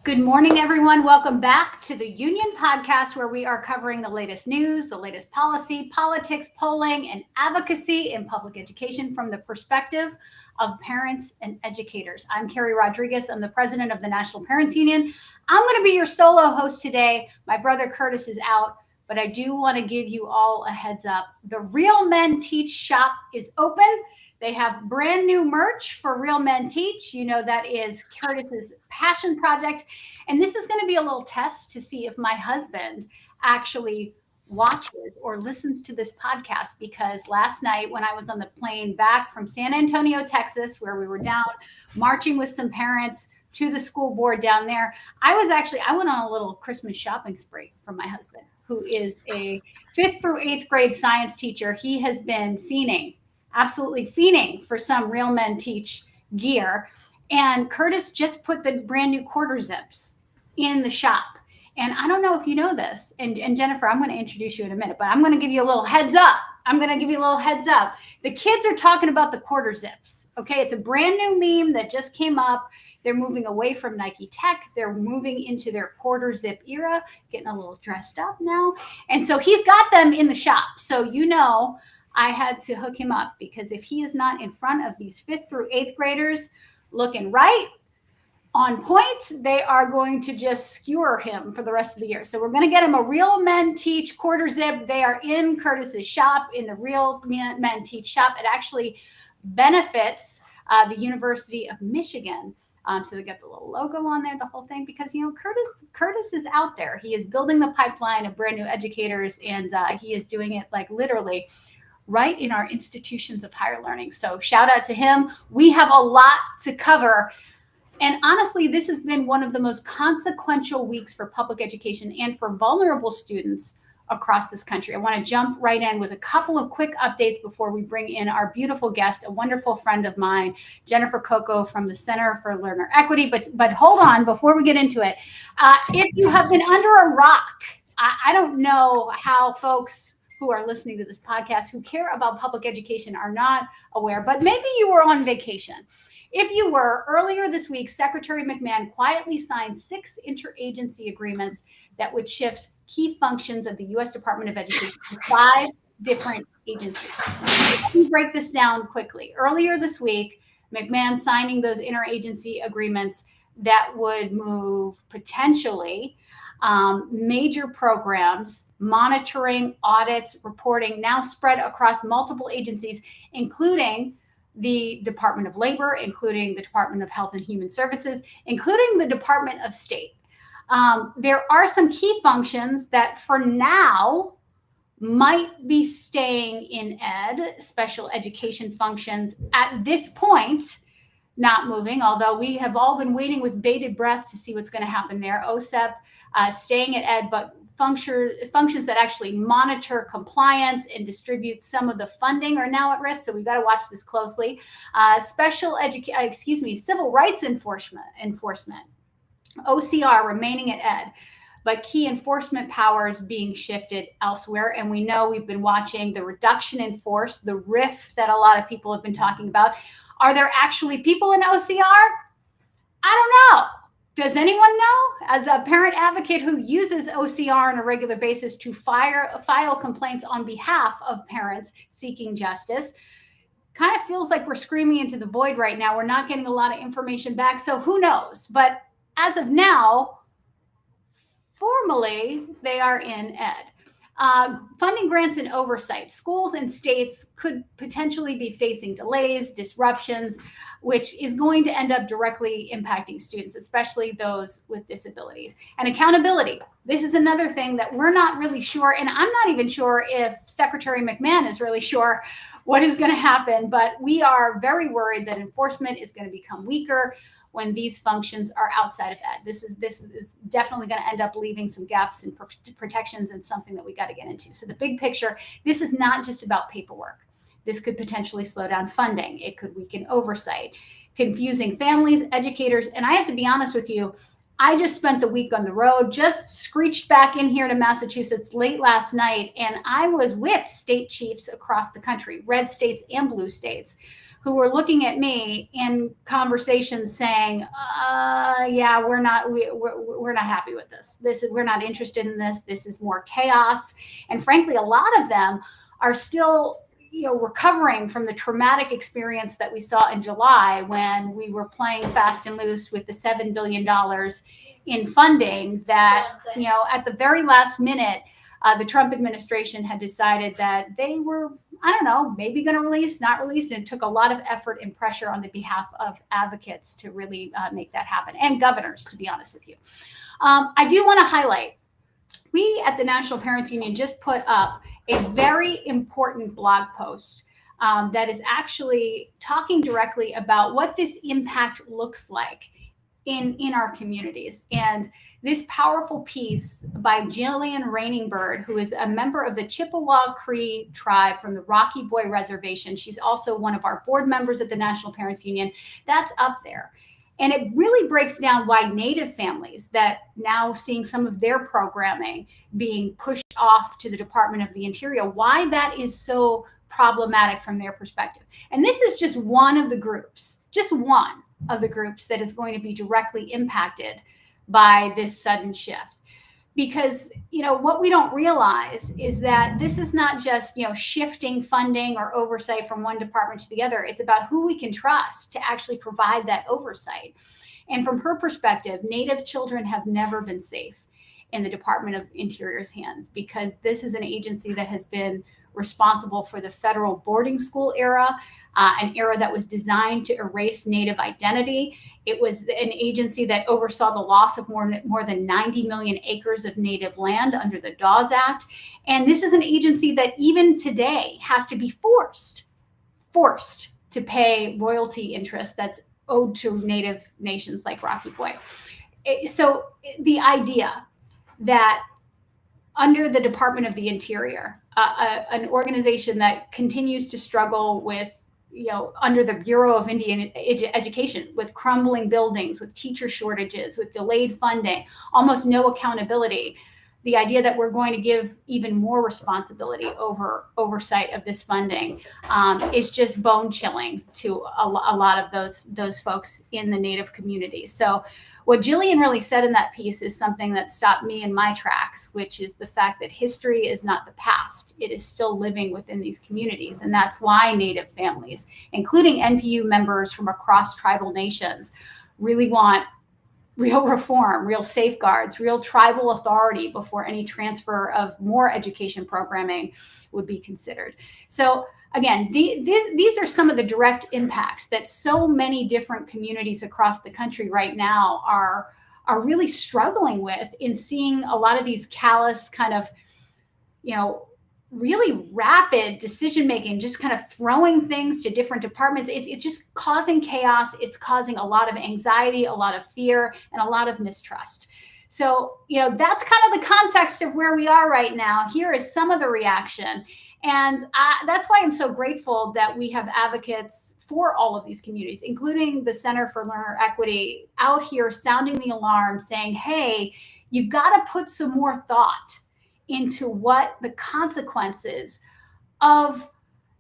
Good morning, everyone. Welcome back to the Union Podcast, where we are covering the latest news, the latest policy, politics, polling, and advocacy in public education from the perspective of parents and educators. I'm Carrie Rodriguez. I'm the president of the National Parents Union. I'm going to be your solo host today. My brother Curtis is out, but I do want to give you all a heads up. The Real Men Teach shop is open. They have brand new merch for Real Men Teach. You know, that is Curtis's passion project. And this is going to be a little test to see if my husband actually watches or listens to this podcast, because last night when I was on the plane back from San Antonio, Texas, where we were down marching with some parents to the school board down there, I went on a little Christmas shopping spree for my husband, who is a 5th through 8th grade science teacher. He has been absolutely fiending for some Real Men Teach gear. And Curtis just put the brand new quarter zips in the shop. And I don't know if you know this, and Jennifer, I'm going to introduce you in a minute, but I'm going to give you a little heads up. The kids are talking about the quarter zips. Okay. It's a brand new meme that just came up. They're moving away from Nike Tech. They're moving into their quarter zip era, getting a little dressed up now. And so he's got them in the shop. So, I had to hook him up, because if he is not in front of these 5th through 8th graders looking right on point, they are going to just skewer him for the rest of the year. So we're going to get him a Real Men Teach quarter zip. They are in Curtis's shop, in the Real Men Teach shop. It actually benefits the University of Michigan. So they got the little logo on there, the whole thing, because, Curtis is out there. He is building the pipeline of brand new educators, and he is doing it like literally right in our institutions of higher learning. So shout out to him. We have a lot to cover. And honestly, this has been one of the most consequential weeks for public education and for vulnerable students across this country. I want to jump right in with a couple of quick updates before we bring in our beautiful guest, a wonderful friend of mine, Jennifer Coco from the Center for Learner Equity. But hold on, before we get into it, if you have been under a rock, I don't know how folks who are listening to this podcast who care about public education are not aware, but maybe you were on vacation. If you were, earlier this week, Secretary McMahon quietly signed 6 interagency agreements that would shift key functions of the U.S. Department of Education to 5 different agencies. Let me break this down quickly. Earlier this week, McMahon signing those interagency agreements that would move potentially major programs, monitoring, audits, reporting, now spread across multiple agencies, including the Department of Labor, including the Department of Health and Human Services, including the Department of State. There are some key functions that for now might be staying in ed, special education functions at this point, not moving, although we have all been waiting with bated breath to see what's going to happen there. OSEP staying at ed, but functions that actually monitor compliance and distribute some of the funding are now at risk. So we've got to watch this closely. Civil rights enforcement, OCR remaining at ed, but key enforcement powers being shifted elsewhere. And we know we've been watching the reduction in force, the RIF that a lot of people have been talking about. Are there actually people in OCR? I don't know. Does anyone know? As a parent advocate who uses OCR on a regular basis to file complaints on behalf of parents seeking justice, kind of feels like we're screaming into the void right now. We're not getting a lot of information back, so who knows? But as of now, formally, they are in ed. Funding grants and oversight. Schools and states could potentially be facing delays, disruptions, which is going to end up directly impacting students, especially those with disabilities. And accountability. This is another thing that we're not really sure, and I'm not even sure if Secretary McMahon is really sure what is going to happen, but we are very worried that enforcement is going to become weaker when these functions are outside of ed. This is definitely going to end up leaving some gaps in protections, and something that we got to get into. So the big picture, this is not just about paperwork. This could potentially slow down funding. It could weaken oversight, confusing families, educators. And I have to be honest with you, I just spent the week on the road, just screeched back in here to Massachusetts late last night, and I was with state chiefs across the country, red states and blue states, who were looking at me in conversations saying, yeah, we're not happy with this. We're not interested in this. This is more chaos. And frankly, a lot of them are still recovering from the traumatic experience that we saw in July when we were playing fast and loose with the $7 billion in funding that, at the very last minute, the Trump administration had decided that they were, I don't know, maybe going to release, not release. And it took a lot of effort and pressure on the behalf of advocates to really make that happen, and governors, to be honest with you. I do want to highlight, we at the National Parents Union just put up a very important blog post that is actually talking directly about what this impact looks like in our communities. And this powerful piece by Jillian Rainingbird, who is a member of the Chippewa Cree tribe from the Rocky Boy Reservation. She's also one of our board members at the National Parents Union. That's up there. And it really breaks down why Native families that now seeing some of their programming being pushed off to the Department of the Interior, why that is so problematic from their perspective. And this is just one of the groups, that is going to be directly impacted by this sudden shift. Because, what we don't realize is that this is not just, shifting funding or oversight from one department to the other. It's about who we can trust to actually provide that oversight. And from her perspective, Native children have never been safe in the Department of Interior's hands, because this is an agency that has been responsible for the federal boarding school era, an era that was designed to erase Native identity. It was an agency that oversaw the loss of more than 90 million acres of Native land under the Dawes Act. And this is an agency that even today has to be forced to pay royalty interest that's owed to Native nations like Rocky Boy. So the idea that under the Department of the Interior, an organization that continues to struggle with, under the Bureau of Indian Education, with crumbling buildings, with teacher shortages, with delayed funding, almost no accountability, the idea that we're going to give even more responsibility over oversight of this funding is just bone chilling to a lot of those folks in the Native community. So what Jillian really said in that piece is something that stopped me in my tracks, which is the fact that history is not the past. It is still living within these communities. And that's why Native families, including NPU members from across tribal nations, really want real reform, real safeguards, real tribal authority before any transfer of more education programming would be considered. So again, these are some of the direct impacts that so many different communities across the country right now are really struggling with, in seeing a lot of these callous kind of, really rapid decision making, just kind of throwing things to different departments. It's just causing chaos. It's causing a lot of anxiety, a lot of fear, and a lot of mistrust. So, that's kind of the context of where we are right now. Here is some of the reaction. And that's why I'm so grateful that we have advocates for all of these communities, including the Center for Learner Equity, out here sounding the alarm, saying, hey, you've got to put some more thought into what the consequences of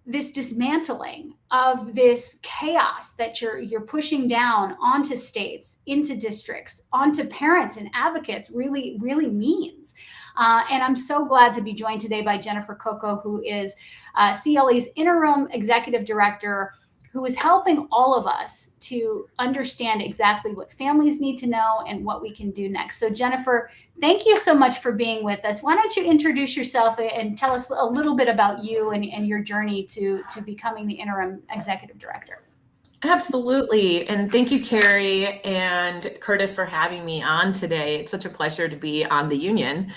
this dismantling, of this chaos that you're pushing down onto states, into districts, onto parents and advocates really, really means. And I'm so glad to be joined today by Jennifer Coco, who is CLE's interim executive director, who is helping all of us to understand exactly what families need to know and what we can do next. So Jennifer, thank you so much for being with us. Why don't you introduce yourself and tell us a little bit about you and your journey to becoming the interim executive director? Absolutely. And thank you, Carrie and Curtis, for having me on today. It's such a pleasure to be on the union.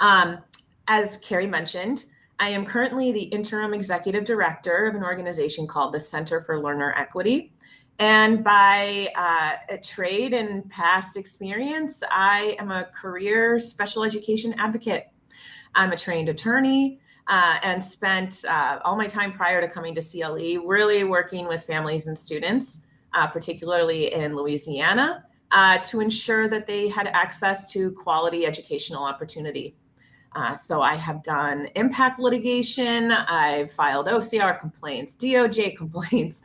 As Carrie mentioned, I am currently the interim executive director of an organization called the Center for Learner Equity. And by trade and past experience, I am a career special education advocate. I'm a trained attorney and spent all my time prior to coming to CLE really working with families and students, particularly in Louisiana, to ensure that they had access to quality educational opportunity. So I have done impact litigation. I've filed OCR complaints, DOJ complaints,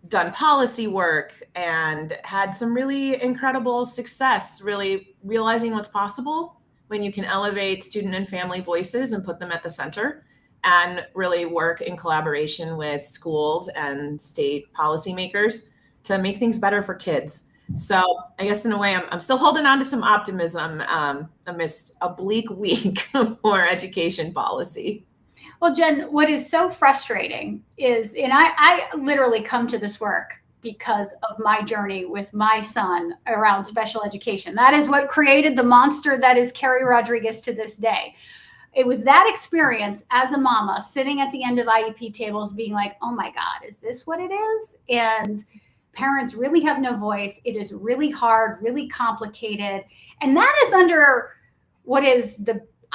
done policy work, and had some really incredible success, really realizing what's possible when you can elevate student and family voices and put them at the center, and really work in collaboration with schools and state policymakers to make things better for kids. So I guess in a way, I'm still holding on to some optimism amidst a bleak week for education policy. Well, Jen, what is so frustrating is, and I literally come to this work because of my journey with my son around special education. That is what created the monster that is Carrie Rodriguez to this day. It was that experience as a mama sitting at the end of IEP tables being like, oh my God, is this what it is? And parents really have no voice. It is really hard, really complicated. And that is under what is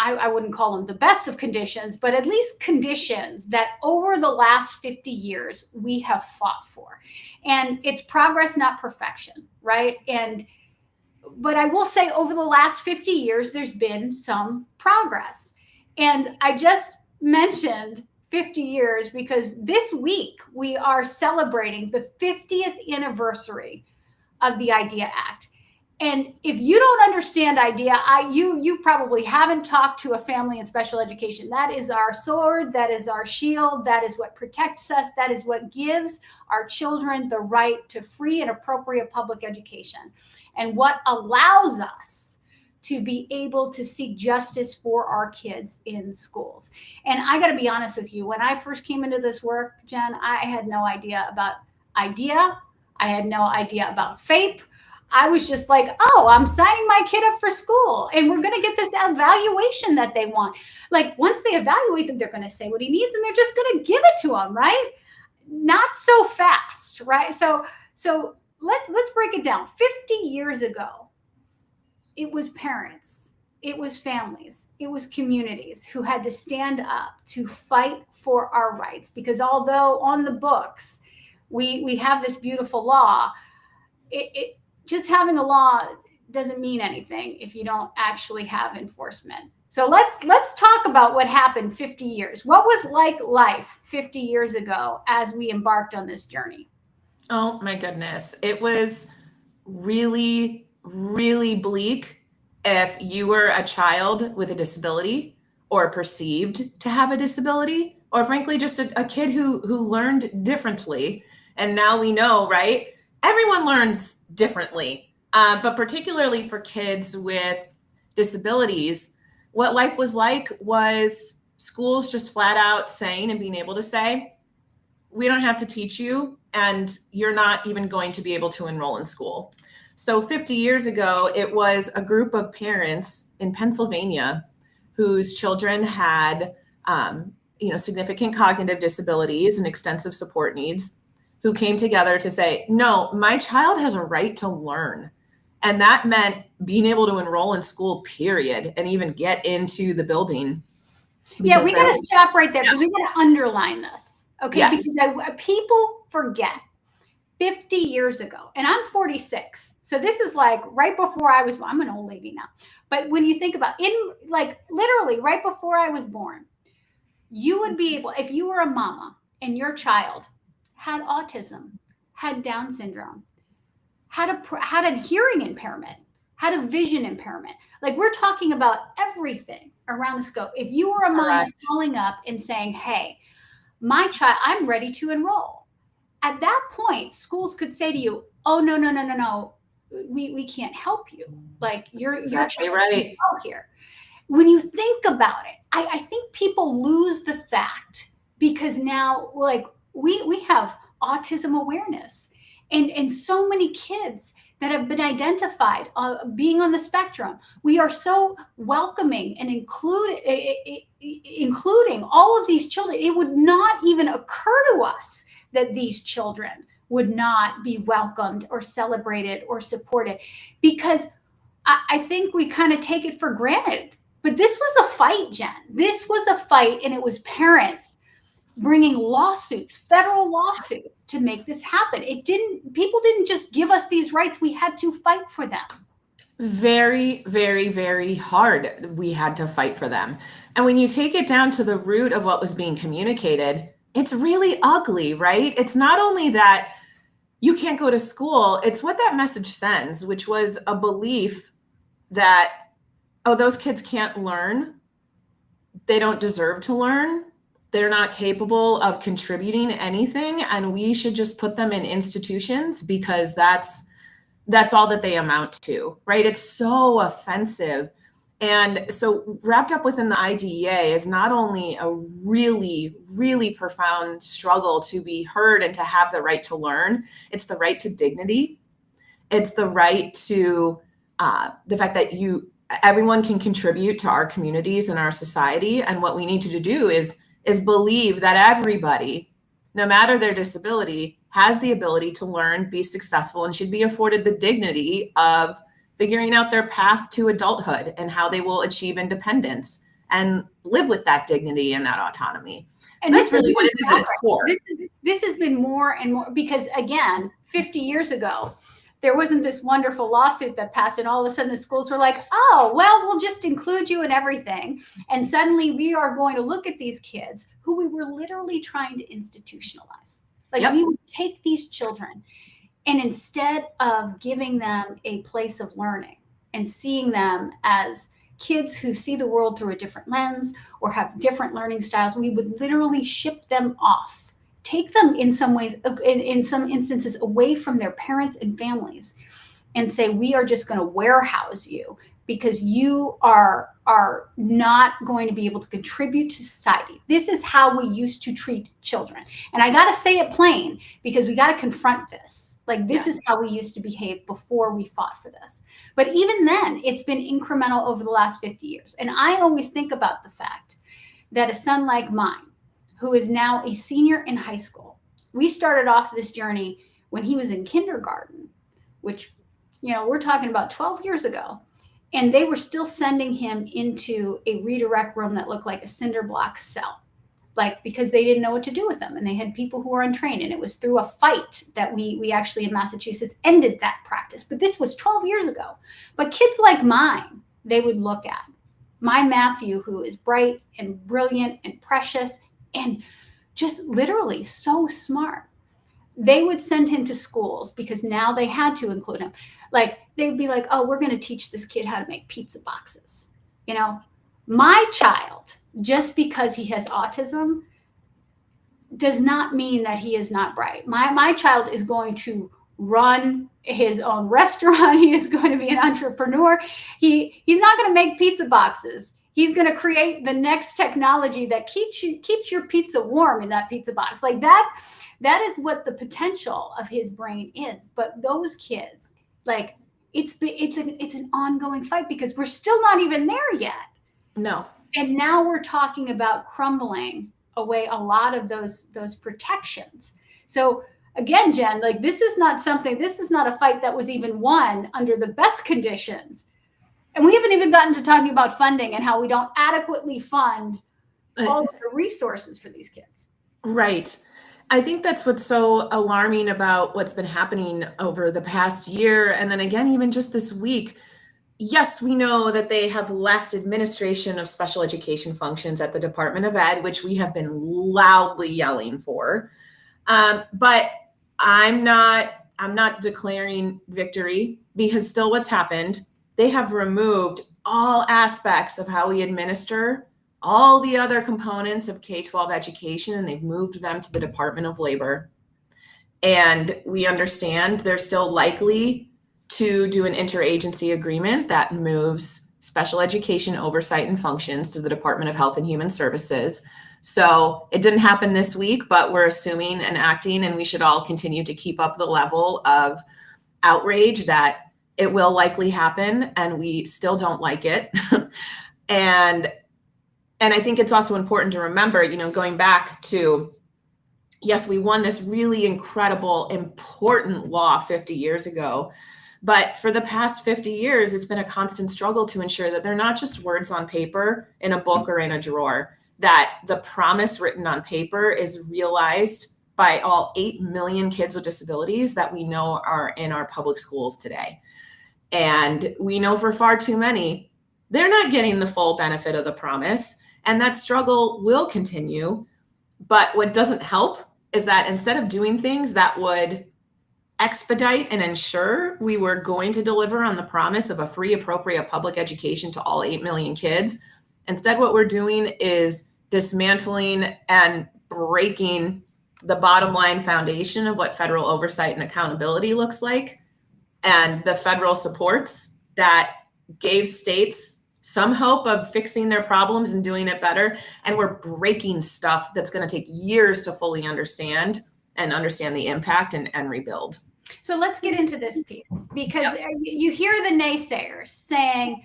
I wouldn't call them the best of conditions, but at least conditions that over the last 50 years we have fought for. And it's progress, not perfection, right? But I will say over the last 50 years, there's been some progress. And I just mentioned 50 years because this week we are celebrating the 50th anniversary of the IDEA Act. And if you don't understand IDEA, you probably haven't talked to a family in special education. That is our sword. That is our shield. That is what protects us. That is what gives our children the right to free and appropriate public education, and what allows us to be able to seek justice for our kids in schools. And I got to be honest with you, when I first came into this work, Jen, I had no idea about IDEA. I had no idea about FAPE. I was just like, oh, I'm signing my kid up for school and we're going to get this evaluation that they want. Like once they evaluate them, they're going to say what he needs and they're just going to give it to him, right? Not so fast, right? So let's break it down. 50 years ago, it was parents, it was families, it was communities who had to stand up to fight for our rights. Because although on the books, we have this beautiful law, just having a law doesn't mean anything if you don't actually have enforcement. So let's talk about what happened 50 years. What was like life 50 years ago as we embarked on this journey? Oh my goodness. It was really, really bleak if you were a child with a disability or perceived to have a disability, or frankly, just a kid who learned differently. And now we know, right? Everyone learns differently, but particularly for kids with disabilities, what life was like was schools just flat out saying and being able to say, we don't have to teach you, and you're not even going to be able to enroll in school. So 50 years ago, it was a group of parents in Pennsylvania whose children had significant cognitive disabilities and extensive support needs, who came together to say, no, my child has a right to learn. And that meant being able to enroll in school, period, and even get into the building. Yeah, we got to stop right there because we got to underline this. Okay, yes. Because people forget 50 years ago, and I'm 46. So this is like right before I was, I'm an old lady now. But when you think about literally right before I was born, you would be able, if you were a mama and your child had autism, had Down syndrome, had a hearing impairment, had a vision impairment. Like we're talking about everything around the scope. If you were a mom calling up and saying, hey, my child, I'm ready to enroll. At that point, schools could say to you, oh, no. We can't help you. Like you're exactly right here. When you think about it, I think people lose the fact because now like we have autism awareness and so many kids that have been identified being on the spectrum. We are so welcoming and including all of these children. It would not even occur to us that these children would not be welcomed or celebrated or supported, because I think we kind of take it for granted. But this was a fight, Jen. This was a fight, and it was parents bringing lawsuits, federal lawsuits, to make this happen. People didn't just give us these rights. We had to fight for them. Very, very, very hard. We had to fight for them. And when you take it down to the root of what was being communicated, it's really ugly, right? It's not only that you can't go to school, it's what that message sends, which was a belief that, oh, those kids can't learn. They don't deserve to learn. They're not capable of contributing anything. And we should just put them in institutions because that's all that they amount to, right? It's so offensive. And so wrapped up within the IDEA is not only a really, really profound struggle to be heard and to have the right to learn, it's the right to dignity. It's the right to the fact that everyone can contribute to our communities and our society. And what we need to do is believe that everybody, no matter their disability, has the ability to learn, be successful, and should be afforded the dignity of figuring out their path to adulthood and how they will achieve independence and live with that dignity and that autonomy. So And that's really what it is at its core. This has been more and more because, again, 50 years ago, there wasn't this wonderful lawsuit that passed, and all of a sudden the schools were like, oh, well, we'll just include you in everything. And suddenly we are going to look at these kids who we were literally trying to institutionalize. Like Yep. we would take these children, and instead of giving them a place of learning and seeing them as kids who see the world through a different lens or have different learning styles, we would literally ship them off, take them in some ways, in some instances, away from their parents and families, and say, we are just going to warehouse you because you are not going to be able to contribute to society. This is how we used to treat children. And I got to say it plain because we got to confront this. Like, this is how we used to behave before we fought for this. But even then, it's been incremental over the last 50 years. And I always think about the fact that a son like mine, who is now a senior in high school, we started off this journey when he was in kindergarten, which, we're talking about 12 years ago. And they were still sending him into a redirect room that looked like a cinder block cell, because they didn't know what to do with them. And they had people who were untrained. And it was through a fight that we actually in Massachusetts ended that practice. But this was 12 years ago. But kids like mine, they would look at my Matthew, who is bright and brilliant and precious and just literally so smart. They would send him to schools because now they had to include him. They'd be like, oh, we're going to teach this kid how to make pizza boxes. My child, just because he has autism, does not mean that he is not bright. My child is going to run his own restaurant. He is going to be an entrepreneur. He's not going to make pizza boxes. He's going to create the next technology that keeps your pizza warm in that pizza box. That is what the potential of his brain is. But those kids, it's an ongoing fight because we're still not even there yet. No. And now we're talking about crumbling away a lot of those protections. So again, Jen, this is not a fight that was even won under the best conditions. And we haven't even gotten to talking about funding and how we don't adequately fund all of the resources for these kids. Right. I think that's what's so alarming about what's been happening over the past year. And then again, even just this week. Yes, we know that they have left administration of special education functions at the Department of Ed, which we have been loudly yelling for. But I'm not declaring victory because still what's happened, they have removed all aspects of how we administer all the other components of K-12 education, and they've moved them to the Department of Labor. And we understand they're still likely to do an interagency agreement that moves special education oversight and functions to the Department of Health and Human Services. So it didn't happen this week, but we're assuming and acting, and we should all continue to keep up the level of outrage that it will likely happen, and we still don't like it. And I think it's also important to remember, going back to, yes, we won this really incredible, important law 50 years ago. But for the past 50 years, it's been a constant struggle to ensure that they're not just words on paper in a book or in a drawer, that the promise written on paper is realized by all 8 million kids with disabilities that we know are in our public schools today. And we know for far too many, they're not getting the full benefit of the promise. And that struggle will continue. But what doesn't help is that instead of doing things that would expedite and ensure we were going to deliver on the promise of a free, appropriate public education to all 8 million kids, instead what we're doing is dismantling and breaking the bottom line foundation of what federal oversight and accountability looks like, and the federal supports that gave states some hope of fixing their problems and doing it better. And we're breaking stuff that's going to take years to fully understand the impact and rebuild. So let's get into this piece, because you hear the naysayers saying,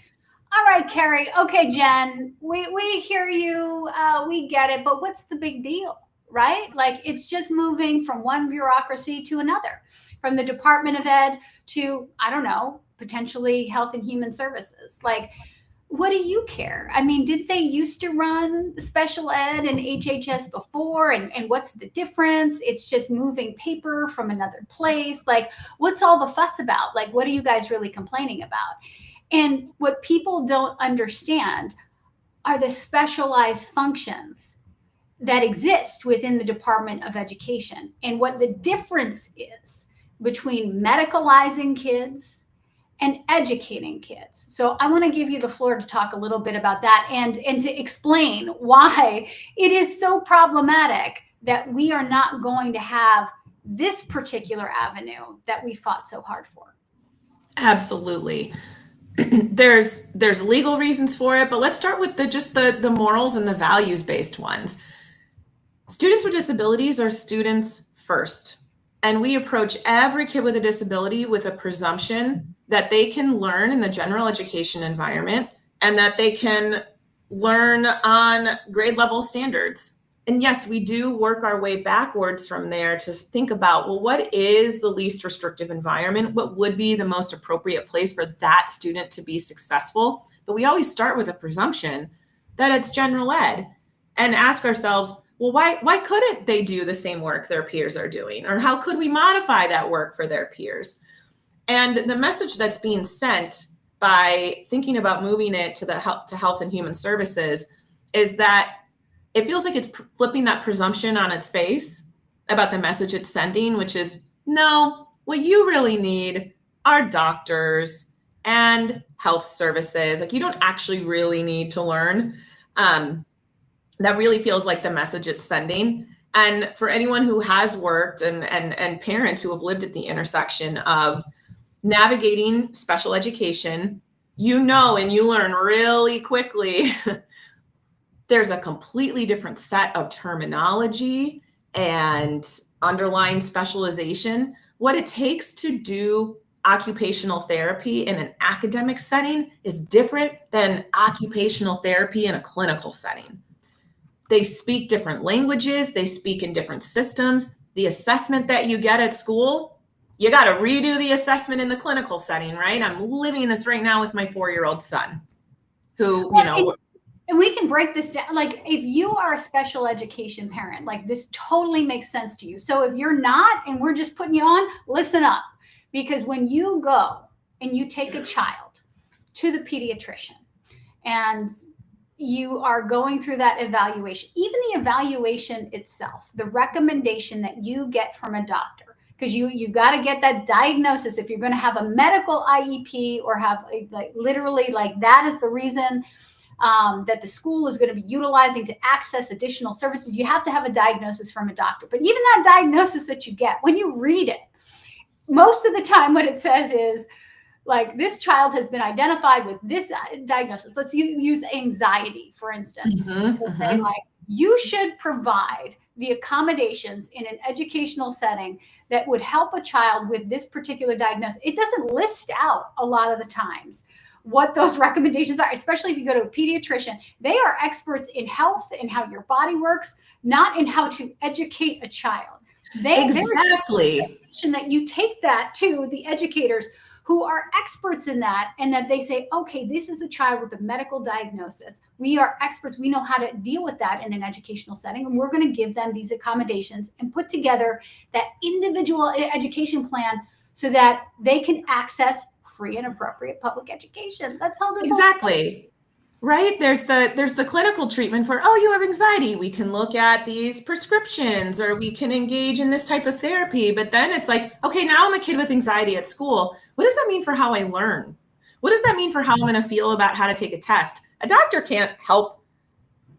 all right, Carrie, okay, Jen, we hear you, we get it, but what's the big deal, right? Like, it's just moving from one bureaucracy to another, from the Department of Ed to, I don't know, potentially Health and Human Services. Like, what do you care? I mean, did they used to run special ed and HHS before? And what's the difference? It's just moving paper from another place. Like, what's all the fuss about? Like, what are you guys really complaining about? And what people don't understand are the specialized functions that exist within the Department of Education, and what the difference is between medicalizing kids and educating kids. So I want to give you the floor to talk a little bit about that, and to explain why it is so problematic that we are not going to have this particular avenue that we fought so hard for. Absolutely. There's legal reasons for it, but let's start with the morals and the values-based ones. Students with disabilities are students first. And we approach every kid with a disability with a presumption that they can learn in the general education environment and that they can learn on grade level standards. And yes, we do work our way backwards from there to think about, well, what is the least restrictive environment? What would be the most appropriate place for that student to be successful? But we always start with a presumption that it's general ed and ask ourselves, well, why couldn't they do the same work their peers are doing? Or how could we modify that work for their peers? And the message that's being sent by thinking about moving it to Health and Human Services is that it feels like it's flipping that presumption on its face about the message it's sending, which is, no, what you really need are doctors and health services. Like, you don't actually really need to learn. That really feels like the message it's sending. And for anyone who has worked and parents who have lived at the intersection of navigating special education, you know, and you learn really quickly, there's a completely different set of terminology and underlying specialization. What it takes to do occupational therapy in an academic setting is different than occupational therapy in a clinical setting. They speak different languages, they speak in different systems. The assessment that you get at school, you got to redo the assessment in the clinical setting, right? I'm living this right now with my 4-year-old son who, And we can break this down. Like, if you are a special education parent, like, this totally makes sense to you. So if you're not, and we're just putting you on, listen up. Because when you go and you take a child to the pediatrician and you are going through that evaluation, even the evaluation itself, the recommendation that you get from a doctor, because you got to get that diagnosis if you're going to have a medical IEP or have literally that is the reason that the school is going to be utilizing to access additional services. You have to have a diagnosis from a doctor. But even that diagnosis that you get, when you read it, most of the time what it says is, like, this child has been identified with this diagnosis. Let's use anxiety, for instance. We'll say, like, you should provide the accommodations in an educational setting that would help a child with this particular diagnosis. It doesn't list out a lot of the times what those recommendations are, especially if you go to a pediatrician. They are experts in health and how your body works, not in how to educate a child. Exactly. That you take that to the educators who are experts in that, and that they say, okay, this is a child with a medical diagnosis. We are experts. We know how to deal with that in an educational setting, and we're going to give them these accommodations and put together that individual education plan so that they can access free and appropriate public education. That's how this Exactly. Right? There's the clinical treatment for, oh, you have anxiety. We can look at these prescriptions, or we can engage in this type of therapy. But then it's like, okay, now I'm a kid with anxiety at school. What does that mean for how I learn? What does that mean for how I'm going to feel about how to take a test? A doctor can't help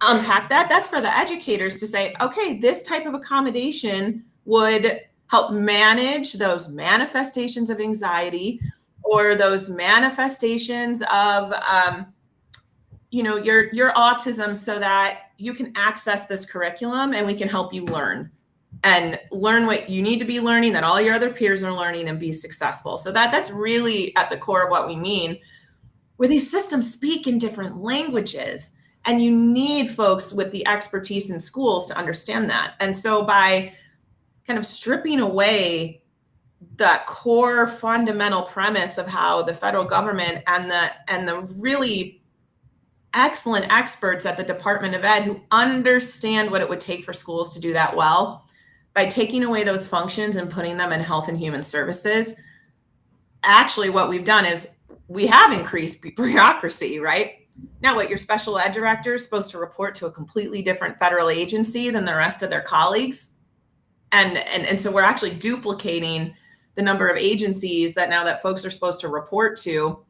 unpack that. That's for the educators to say, okay, this type of accommodation would help manage those manifestations of anxiety, or those manifestations of your autism, so that you can access this curriculum and we can help you learn what you need to be learning, that all your other peers are learning, and be successful. So that's really at the core of what we mean, where these systems speak in different languages, and you need folks with the expertise in schools to understand that. And so by kind of stripping away that core fundamental premise of how the federal government and the really excellent experts at the Department of Ed who understand what it would take for schools to do that well, by taking away those functions and putting them in Health and Human Services, actually what we've done is we have increased bureaucracy, right? Now, what, your special ed director is supposed to report to a completely different federal agency than the rest of their colleagues. And so we're actually duplicating the number of agencies that folks are supposed to report to.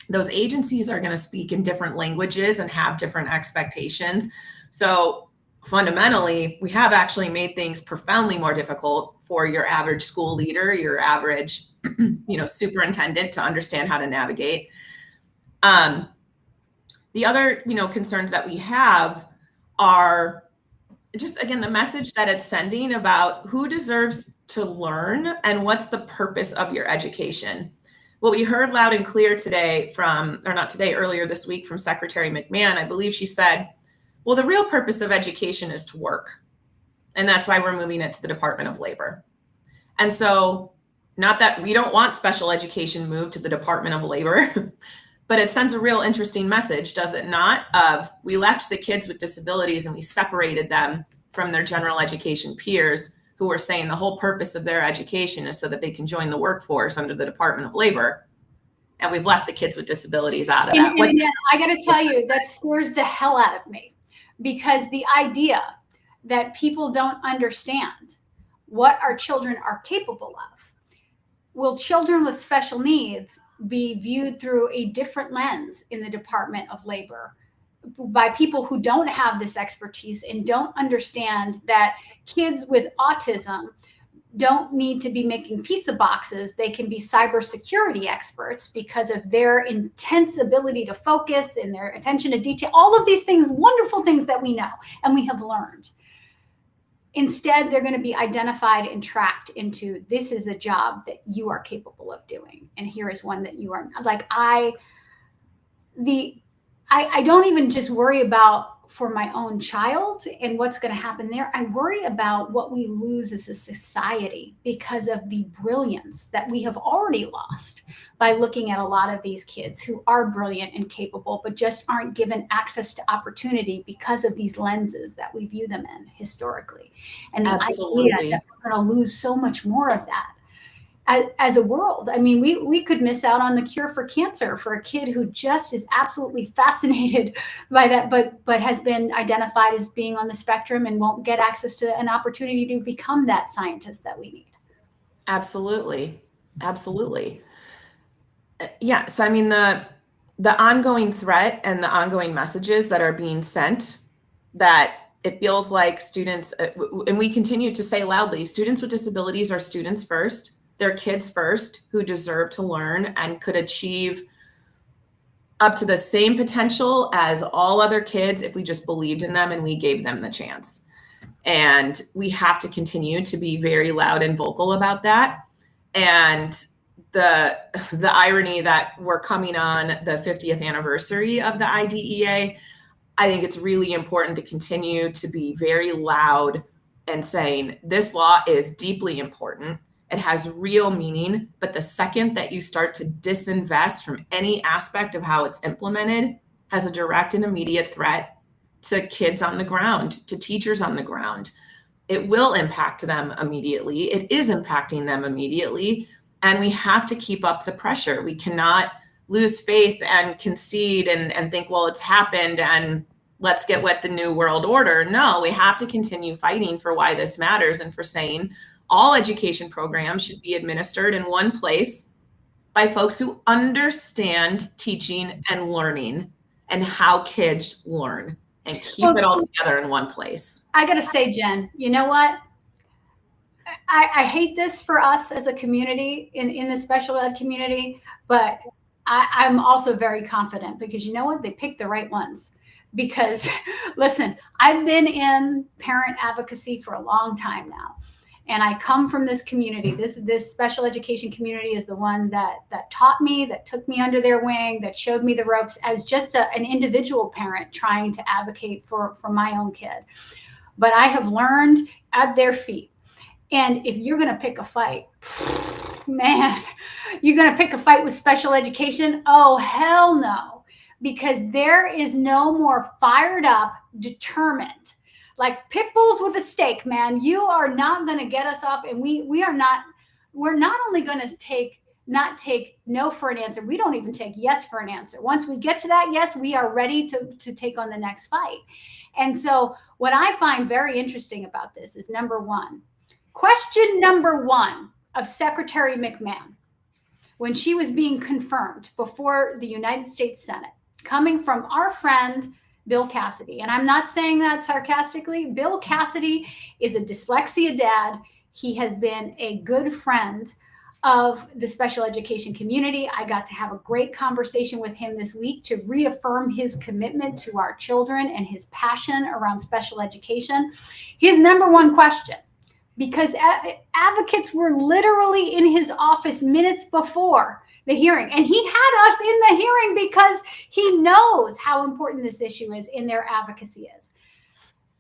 Those agencies are going to speak in different languages and have different expectations. So fundamentally, we have actually made things profoundly more difficult for your average school leader, your average, superintendent to understand how to navigate. The other, concerns that we have are just, again, the message that it's sending about who deserves to learn and what's the purpose of your education. What we heard loud and clear earlier this week from Secretary McMahon, I believe she said, well, the real purpose of education is to work. And that's why we're moving it to the Department of Labor. And so, not that we don't want special education moved to the Department of Labor, but it sends a real interesting message, does it not? Of, we left the kids with disabilities and we separated them from their general education peers, who were saying the whole purpose of their education is so that they can join the workforce under the Department of Labor. And we've left the kids with disabilities out of that. And I got to tell you, that scares the hell out of me, because the idea that people don't understand what our children are capable of. Will children with special needs be viewed through a different lens in the Department of Labor by people who don't have this expertise and don't understand that kids with autism don't need to be making pizza boxes? They can be cybersecurity experts because of their intense ability to focus and their attention to detail, all of these things, wonderful things that we know and we have learned. Instead, they're going to be identified and tracked into, this is a job that you are capable of doing, and here is one that you are not. Like, I don't even just worry about for my own child and what's going to happen there. I worry about what we lose as a society because of the brilliance that we have already lost by looking at a lot of these kids who are brilliant and capable, but just aren't given access to opportunity because of these lenses that we view them in historically. And the idea that we're going to lose so much more of that as a world. I mean, we could miss out on the cure for cancer for a kid who just is absolutely fascinated by that, but has been identified as being on the spectrum and won't get access to an opportunity to become that scientist that we need. Absolutely. Yeah. So, I mean, the ongoing threat and the ongoing messages that are being sent, that it feels like students, and we continue to say loudly, students with disabilities are students first. They're kids first who deserve to learn and could achieve up to the same potential as all other kids if we just believed in them and we gave them the chance. And we have to continue to be very loud and vocal about that. And the irony that we're coming on the 50th anniversary of the IDEA, I think it's really important to continue to be very loud and saying this law is deeply important. It has real meaning, but the second that you start to disinvest from any aspect of how it's implemented, has a direct and immediate threat to kids on the ground, to teachers on the ground. It will impact them immediately. It is impacting them immediately. And we have to keep up the pressure. We cannot lose faith and concede and think, well, it's happened and let's get with the new world order. No, we have to continue fighting for why this matters and for saying all education programs should be administered in one place by folks who understand teaching and learning and how kids learn, and keep it all together in one place. I got to say, Jen, you know what? I hate this for us as a community in the special ed community, but I'm also very confident because you know what? They picked the right ones. Because listen, I've been in parent advocacy for a long time now. And I come from this community. This special education community is the one that taught me, that took me under their wing, that showed me the ropes as just an individual parent trying to advocate for my own kid. But I have learned at their feet. And if you're going to pick a fight, man, you're going to pick a fight with special education? Oh, hell no. Because there is no more fired up, determined, like pit bulls with a stake, man. You are not going to get us off. And we're not only going to not take no for an answer. We don't even take yes for an answer. Once we get to that yes, we are ready to take on the next fight. And so what I find very interesting about this is question number one of Secretary McMahon, when she was being confirmed before the United States Senate, coming from our friend, Bill Cassidy. And I'm not saying that sarcastically. Bill Cassidy is a dyslexia dad. He has been a good friend of the special education community. I got to have a great conversation with him this week to reaffirm his commitment to our children and his passion around special education. His number one question, because advocates were literally in his office minutes before the hearing. And he had us in the hearing because he knows how important this issue is and their advocacy is.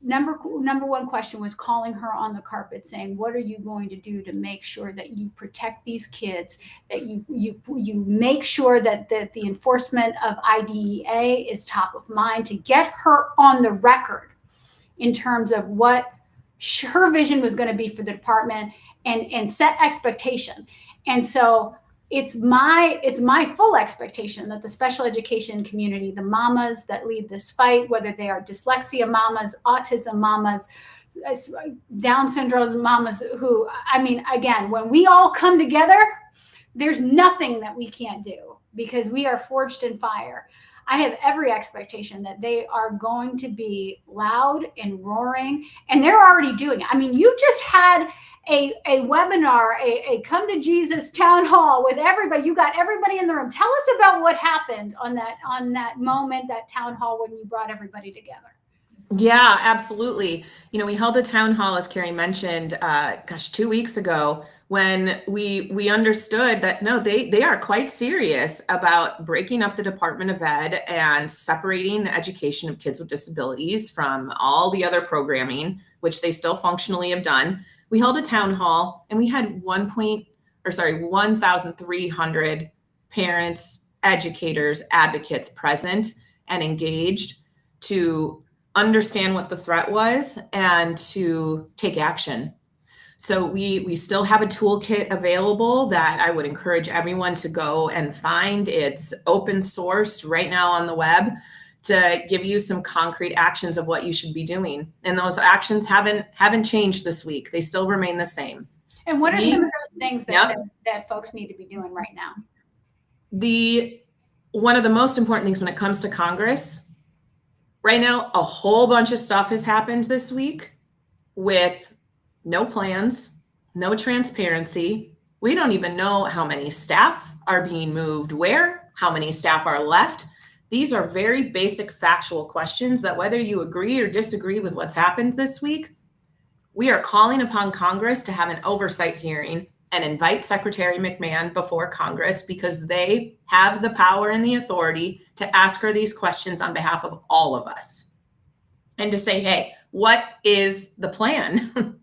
Number one question was calling her on the carpet saying, what are you going to do to make sure that you protect these kids, that you make sure that the enforcement of IDEA is top of mind, to get her on the record in terms of what her vision was going to be for the department and set expectation. And so it's my full expectation that the special education community, the mamas that lead this fight, whether they are dyslexia mamas, autism mamas, Down syndrome mamas, who, I mean, again, when we all come together, there's nothing that we can't do because we are forged in fire. I have every expectation that they are going to be loud and roaring, and they're already doing it. I mean, you just had a webinar, a Come to Jesus town hall with everybody. You got everybody in the room. Tell us about what happened on that moment, that town hall, when you brought everybody together. Yeah, absolutely. You know, we held a town hall, as Carrie mentioned, 2 weeks ago, when we understood that, no, they are quite serious about breaking up the Department of Ed and separating the education of kids with disabilities from all the other programming, which they still functionally have done. We held a town hall and we had 1,300 parents, educators, advocates present and engaged to understand what the threat was and to take action. So we still have a toolkit available that I would encourage everyone to go and find. It's open sourced right now on the web to give you some concrete actions of what you should be doing. And those actions haven't changed this week. They still remain the same. And what are some of those things that folks need to be doing right now? One of the most important things when it comes to Congress, right now, a whole bunch of stuff has happened this week with no plans, no transparency. We don't even know how many staff are being moved where, how many staff are left. These are very basic factual questions that, whether you agree or disagree with what's happened this week, we are calling upon Congress to have an oversight hearing and invite Secretary McMahon before Congress, because they have the power and the authority to ask her these questions on behalf of all of us. And to say, hey, what is the plan?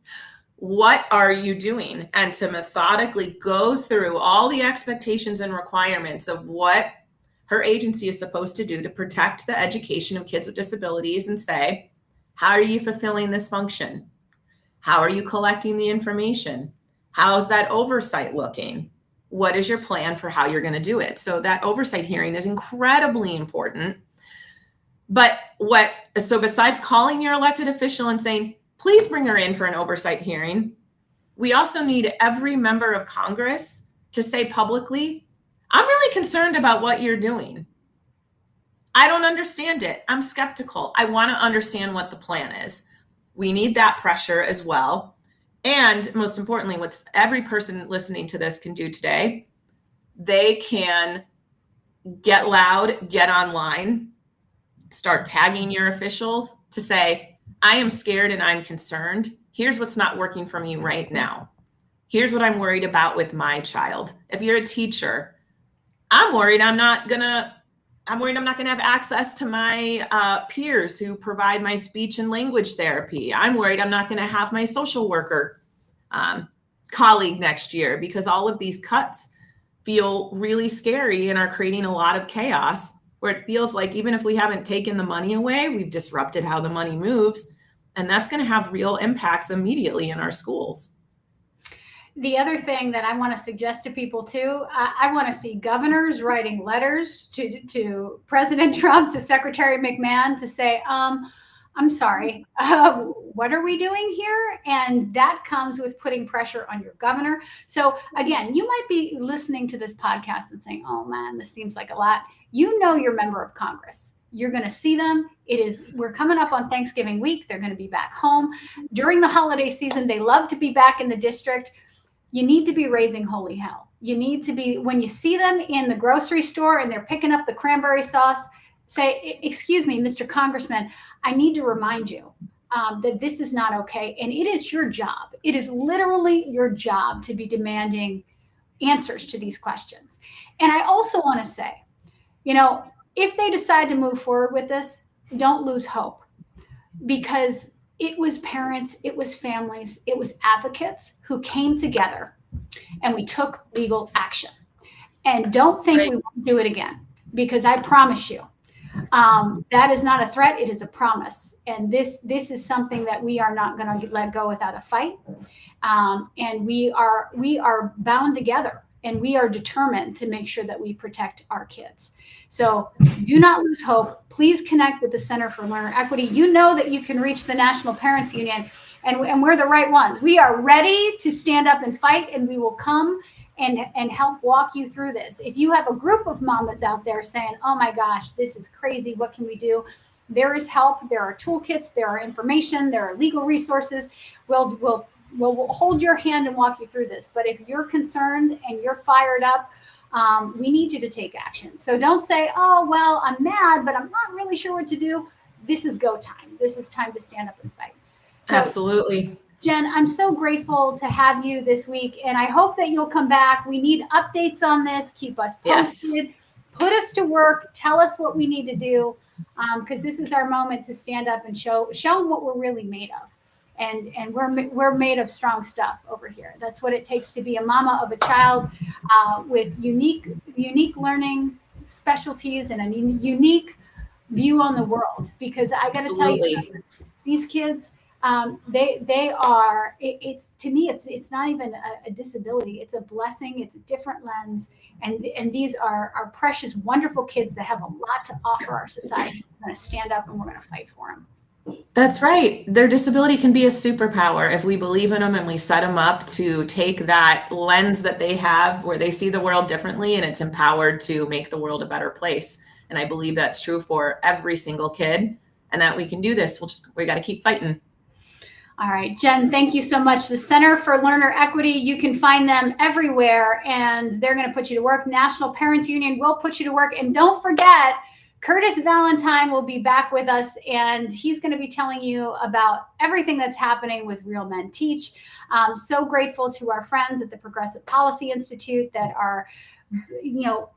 What are you doing? And to methodically go through all the expectations and requirements of what her agency is supposed to do to protect the education of kids with disabilities, and say, how are you fulfilling this function? How are you collecting the information? How's that oversight looking? what is your plan for how you're going to do it? So that oversight hearing is incredibly important. So besides calling your elected official and saying, please bring her in for an oversight hearing, we also need every member of Congress to say publicly, I'm really concerned about what you're doing. I don't understand it. I'm skeptical. I want to understand what the plan is. We need that pressure as well. And most importantly, what every person listening to this can do today, they can get loud, get online, start tagging your officials to say, I am scared and I'm concerned. Here's what's not working for me right now. Here's what I'm worried about with my child. If you're a teacher, I'm worried I'm not gonna have access to my peers who provide my speech and language therapy. I'm worried I'm not gonna have my social worker colleague next year, because all of these cuts feel really scary and are creating a lot of chaos, where it feels like even if we haven't taken the money away, we've disrupted how the money moves. And that's going to have real impacts immediately in our schools. The other thing that I want to suggest to people too, I want to see governors writing letters to President Trump, to Secretary McMahon, to say, I'm sorry, what are we doing here? And that comes with putting pressure on your governor. So again, you might be listening to this podcast and saying, oh man, this seems like a lot. You know your member of Congress. You're going to see them. We're coming up on Thanksgiving week. They're going to be back home. During the holiday season, they love to be back in the district. You need to be raising holy hell. You need to be, when you see them in the grocery store and they're picking up the cranberry sauce, say, excuse me, Mr. Congressman, I need to remind you that this is not okay. And it is your job. It is literally your job to be demanding answers to these questions. And I also want to say, if they decide to move forward with this, don't lose hope, because it was parents, it was families, it was advocates who came together and we took legal action. And don't think we won't do it again, because I promise you, that is not a threat. It is a promise. And this is something that we are not going to let go without a fight. And we are bound together, and we are determined to make sure that we protect our kids. So do not lose hope. Please connect with the Center for Learner Equity. You know that you can reach the National Parents Union, and we're the right ones. We are ready to stand up and fight, and we will come and help walk you through this. If you have a group of mamas out there saying, oh my gosh, this is crazy, what can we do? There is help. There are toolkits, there are information, there are legal resources. We'll hold your hand and walk you through this. But if you're concerned and you're fired up, we need you to take action. So don't say, oh, well, I'm mad, but I'm not really sure what to do. This is go time. This is time to stand up and fight. So, absolutely. Jen, I'm so grateful to have you this week, and I hope that you'll come back. We need updates on this. Keep us posted. Yes. Put us to work. Tell us what we need to do, because this is our moment to stand up and show them what we're really made of. And we're made of strong stuff over here. That's what it takes to be a mama of a child with unique learning specialties and a unique view on the world. Because I got to tell you, these kids, they are. It's to me, it's not even a disability. It's a blessing. It's a different lens. And these are precious, wonderful kids that have a lot to offer our society. We're going to stand up and we're going to fight for them. That's right. Their disability can be a superpower if we believe in them and we set them up to take that lens that they have, where they see the world differently, and it's empowered to make the world a better place. And I believe that's true for every single kid, and that we can do this. We got to keep fighting. All right, Jen, thank you so much. The Center for Learner Equity, you can find them everywhere, and they're going to put you to work. National Parents Union will put you to work. And don't forget, Curtis Valentine will be back with us, and he's going to be telling you about everything that's happening with Real Men Teach. So grateful to our friends at the Progressive Policy Institute that are,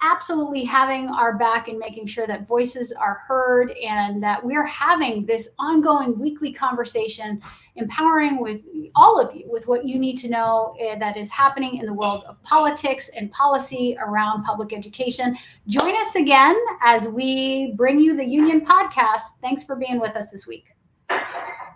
absolutely having our back and making sure that voices are heard, and that we're having this ongoing weekly conversation, empowering with all of you with what you need to know that is happening in the world of politics and policy around public education. Join us again as we bring you the Union Podcast. Thanks for being with us this week.